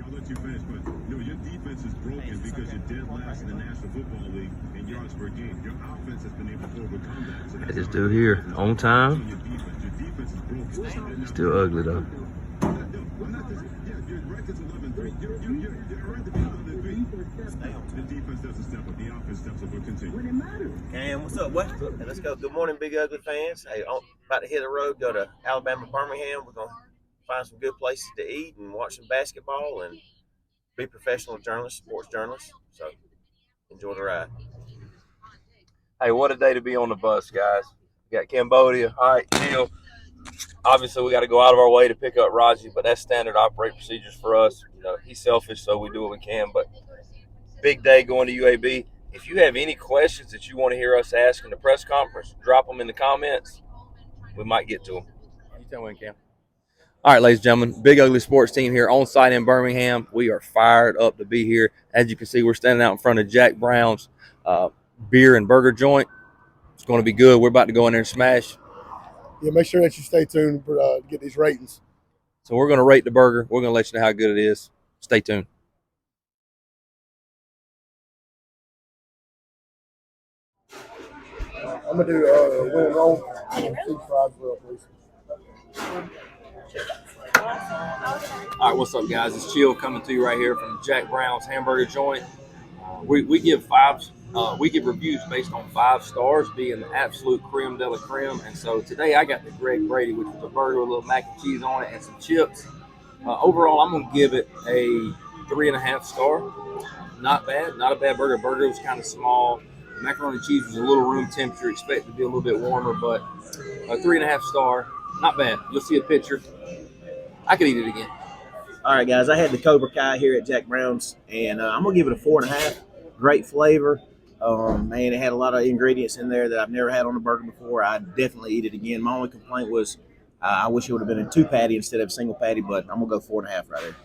I'll let you finish, but your defense is broken because you're dead last in the National Football League in yards per game. Your offense has been able to overcome that. So It's still here on time. your defense is broken. Still ugly though. Your record's 11-3. You're right to be 11-3. The defense doesn't step up. The offense steps up. We'll continue. And what's up, what? Hey, let's go. Good morning, Big Ugly fans. Hey, about to hit the road, go to Alabama, Birmingham. We're going to find some good places to eat and watch some basketball and be professional journalists, sports journalists. So enjoy the ride. Hey, what a day to be on the bus, guys. We got Cambodia. All right, Neil. Obviously, we got to go out of our way to pick up Raji, but that's standard operating procedures for us. He's selfish, so we do what we can. But big day going to UAB. If you have any questions that you want to hear us ask in the press conference, drop them in the comments. We might get to them. You tell me, Cam. All right, ladies and gentlemen, Big Ugly Sports team here on site in Birmingham. We are fired up to be here. As you can see, we're standing out in front of Jack Brown's beer and burger joint. It's going to be good. We're about to go in there and smash. Yeah, make sure that you stay tuned to get these ratings. So we're going to rate the burger. We're going to let you know how good it is. Stay tuned. I'm going to do win and roll. Two fries for please. All right, what's up, guys? It's Chill coming to you right here from Jack Brown's hamburger joint. We give reviews based on 5 stars, being the absolute creme de la creme. And so today I got the Greg Brady, which was a burger with a little mac and cheese on it and some chips. Overall, I'm going to give it a 3.5 star. Not bad. Not a bad burger. Burger was kind of small. Macaroni and cheese was a little room temperature. Expected to be a little bit warmer, but a 3.5 star. Not bad. You'll see a picture. I could eat it again. All right, guys. I had the Cobra Kai here at Jack Brown's, and I'm going to give it a 4.5. Great flavor. Man, it had a lot of ingredients in there that I've never had on a burger before. I'd definitely eat it again. My only complaint was I wish it would have been a 2-patty instead of a single patty, but I'm going to go 4.5 right there.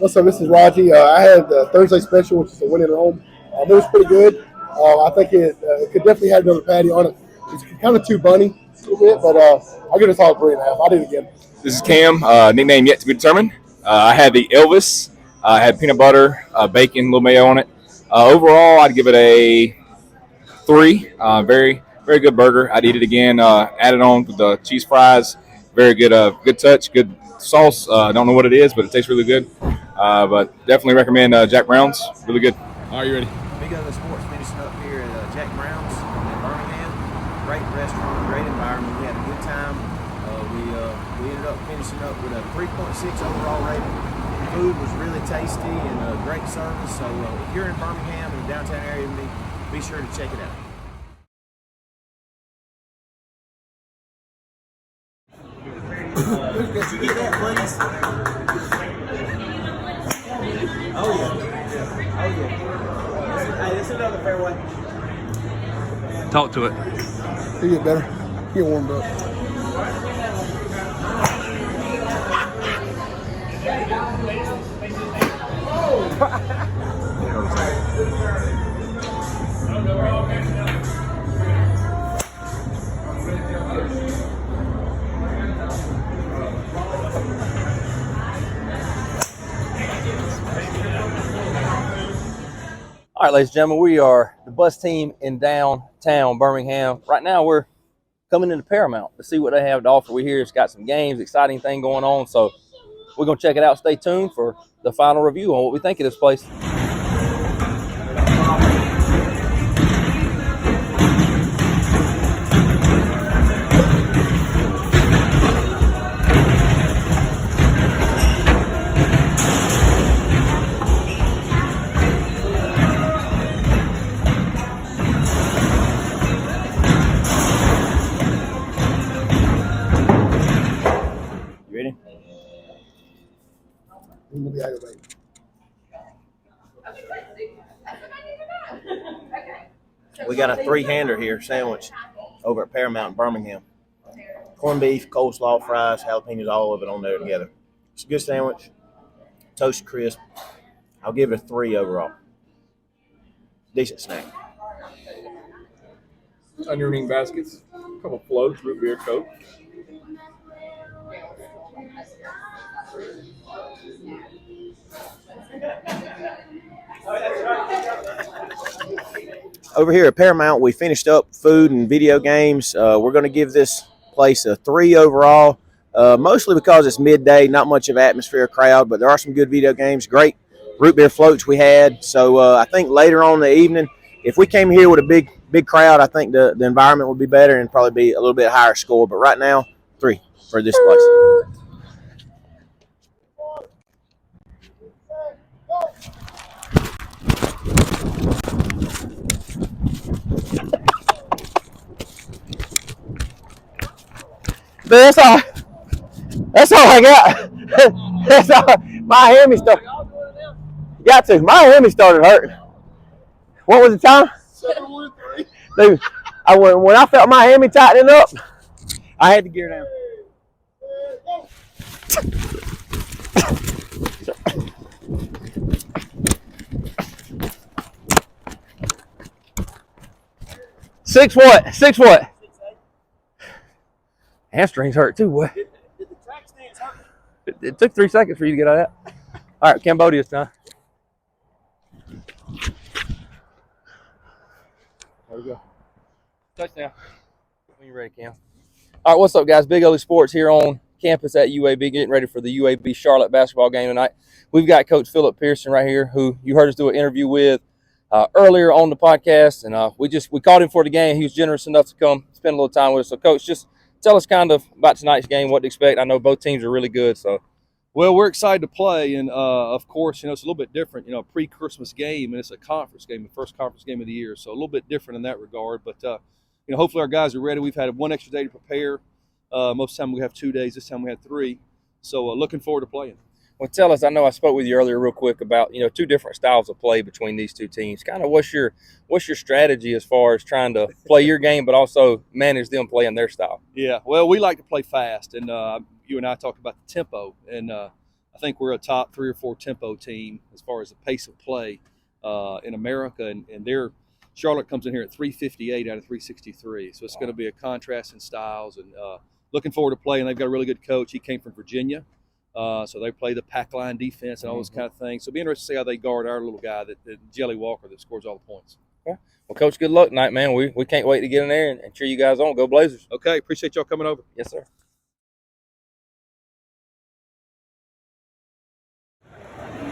What's up? This is Raji. I had the Thursday special, which is the win at home. It was pretty good. I think it could definitely have another patty on it. It's kind of too bunny a little bit, but I'll give it a solid 3.5. I'll do it again. This is Cam, nickname yet to be determined. I had the Elvis. I had peanut butter, bacon, a little mayo on it. Overall, I'd give it a 3. Very, very good burger. I'd eat it again. Added on with the cheese fries. Very good, good touch, good sauce. I don't know what it is, but it tastes really good. But definitely recommend Jack Brown's. Really good. Are you ready? Big Ugly Sports finishing up here at Jack Brown's in Birmingham. Great restaurant, great environment. We had a good time. We ended up finishing up with a 3.6 overall rating. Food was really tasty and great service. So if you're in Birmingham in the downtown area, be sure to check it out. Did you get that, please? Oh yeah. Oh yeah. Hey, this is another fairway. Talk to it. You get better. You get warmed up. All right, ladies and gentlemen, we are the bus team in downtown Birmingham. Right now, we're coming into Paramount to see what they have to offer. We hear it's got some games, exciting thing going on. So we're going to check it out. Stay tuned for the final review on what we think of this place. We'll be aggravated. We got a 3-hander here, sandwich, over at Paramount in Birmingham. Corned beef, coleslaw, fries, jalapenos, all of it on there together. It's a good sandwich, toast crisp. I'll give it a 3 overall. Decent snack. Onion ring baskets, a couple floats, root beer, Coke. Over here at Paramount, we finished up food and video games. We're going to give this place a 3 overall, mostly because it's midday, not much of atmosphere, crowd, but there are some good video games, great root beer floats we had. So I think later on in the evening, if we came here with a big crowd, I think the environment would be better and probably be a little bit higher score. But right now, 3 for this place. But that's all I got. That's all. My hammy started. Got to. My hammy started hurting. What was the time? 7:13. Dude, when I felt my hammy tightening up, I had to gear down. Six what? Hamstrings hurt too, boy. It took 3 seconds for you to get out of that. All right, Cambodia's time. There we go. Touchdown. When you're ready, Cam. All right, what's up, guys? Big Ugly Sports here on campus at UAB, getting ready for the UAB Charlotte basketball game tonight. We've got Coach Philip Pearson right here, who you heard us do an interview with earlier on the podcast, and we called him for the game. He was generous enough to come spend a little time with us. So, Coach, just tell us kind of about tonight's game, what to expect. I know both teams are really good, so. Well, we're excited to play, and of course, it's a little bit different. Pre-Christmas game, and it's a conference game, the first conference game of the year, so a little bit different in that regard. But hopefully, our guys are ready. We've had 1 extra day to prepare. Most of the time, we have 2 days. This time, we had 3. So, looking forward to playing. Well, tell us. I know I spoke with you earlier, real quick, about 2 different styles of play between these 2 teams. Kind of what's your strategy as far as trying to play your game, but also manage them playing their style? Yeah, well, we like to play fast, and you and I talked about the tempo, and I think we're a top 3 or 4 tempo team as far as the pace of play in America, and Charlotte comes in here at 358 out of 363, so it's going to be a contrast in styles, and looking forward to playing. They've got a really good coach. He came from Virginia, so they play the pack line defense and all those kind of things. So it'll be interesting to see how they guard our little guy, that Jelly Walker, that scores all the points. Okay. Well, Coach, good luck tonight, man. We can't wait to get in there and cheer you guys on. Go Blazers. Okay, appreciate y'all coming over. Yes, sir.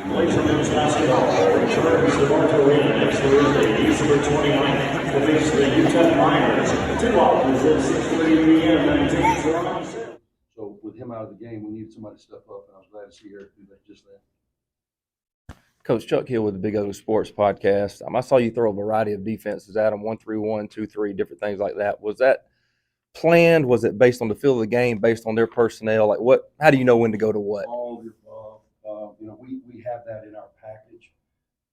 Blazer men's basketball returns to Mark Arena next Thursday, December 29th, to face the Utah Miners. Tip-off is at 6:30 p.m. 19th Toronto. So with him out of the game, we needed somebody to step up, and I was glad to see Eric do that just then. Coach Chuck Hill with the Big Ugly Sports podcast. I saw you throw a variety of defenses at him, 1-3-1, 2-3, different things like that. Was that planned? Was it based on the feel of the game, based on their personnel? Like what? How do you know when to go to what? All of the above. We have that in our package,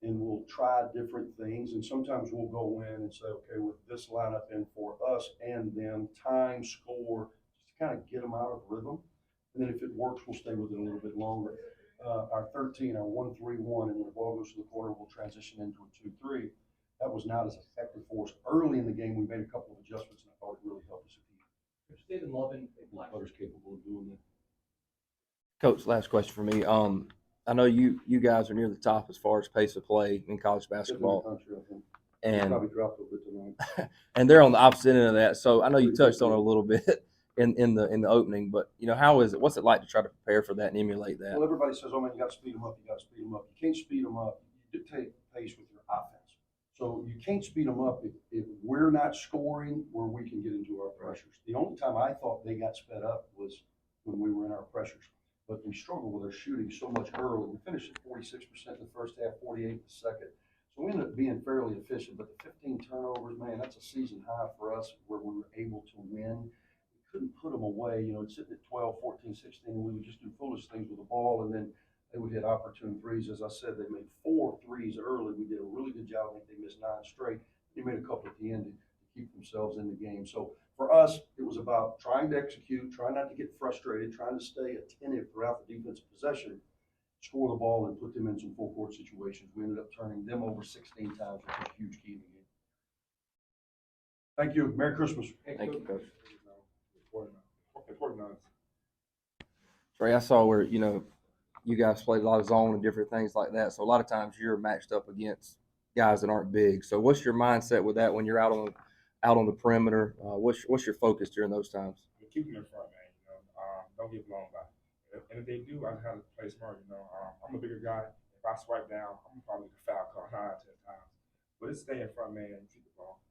and we'll try different things. And sometimes we'll go in and say, okay, with this lineup in for us and them, time, score, just to kind of get them out of rhythm. And then if it works, we'll stay with it a little bit longer. Our 13, our 1-3-1, and when the ball goes to the corner, we'll transition into a 2-3. That was not as effective for us early in the game. We made a couple of adjustments, and I thought it really helped us. David Lovin, Butter's capable of doing that. Coach, last question for me. I know you guys are near the top as far as pace of play in college basketball, Country, I think. and Probably dropped a bit tonight. and they're on the opposite end of that. So I know you touched on it a little bit in the opening, but how is it? What's it like to try to prepare for that and emulate that? Well, everybody says, "Oh man, you got to speed them up. You got to speed them up." You can't speed them up. You dictate pace with your offense. So you can't speed them up if we're not scoring where we can get into our pressures. The only time I thought they got sped up was when we were in our pressures. But we struggled with our shooting so much early. We finished at 46% in the first half, 48% in the second. So we ended up being fairly efficient. But the 15 turnovers, man, that's a season high for us where we were able to win. We couldn't put them away. It's sitting at 12, 14, 16. We would just do foolish things with the ball, and then they would hit opportune threes. As I said, they made 4 threes early. We did a really good job. I think they missed 9 straight. They made a couple at the end to keep themselves in the game. So for us, it was about trying to execute, trying not to get frustrated, trying to stay attentive throughout the defensive possession, score the ball, and put them in some full court situations. We ended up turning them over 16 times, which was a huge key in the game. Thank you. Merry Christmas. Thank you, Coach. 49. Trey, I saw where you guys played a lot of zone and different things like that. So a lot of times you're matched up against guys that aren't big. So what's your mindset with that when you're out on the perimeter? What's your focus during those times? Keep them in front, man. Don't get blown by. And if they do, I just have to play smart. I'm a bigger guy. If I swipe down, I'm probably the foul call 9 10 times. But it's stay in front, man, and keep the ball.